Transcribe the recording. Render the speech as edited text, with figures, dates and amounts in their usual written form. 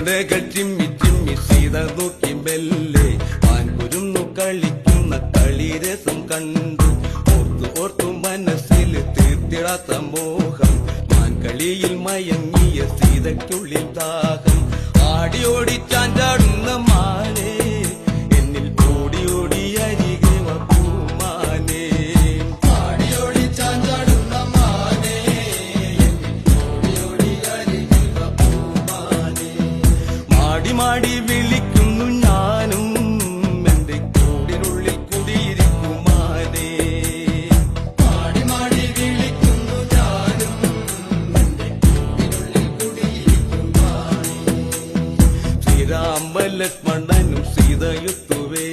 ചുണ്ടകൾ ചിമ്മി ചിമ്മി സീത നോക്കി മെല്ലെ മാൻകുരുന്നു കളിക്കുന്ന കളിരസം കണ്ടു. ഓർത്തു ഓർത്തു മനസ്സിൽ തീർത്തിടാത്ത മോഹം, മാൻകളിയിൽ മയങ്ങിയ സീതയ്ക്കുള്ളിൽ ദാഹം. ആടിയോടി ചാഞ്ചാടുന്ന മാനേ എന്നിൽ ഓടി ഓടി അരികെ വാ പൂമാനേ. ആടിയോടി ചാഞ്ചാടുന്ന മാനേ എന്നിൽ ഓടി ഓടി അരികെ വാ പൂമാനേ. മാടി മാടി വിളിക്കുന്നു ഞാനും എന്റെ കൂടിനുള്ളിൽ കുടിയിരിക്കുമാനേ. മാടി മാടി വിളിക്കുന്നു ഞാനും എന്റെ കൂടിനുള്ളിൽ കുടിയിരിക്കുമാനേ. ശ്രീരാമ ലക്ഷ്മണനും സീതയുത്തുവേ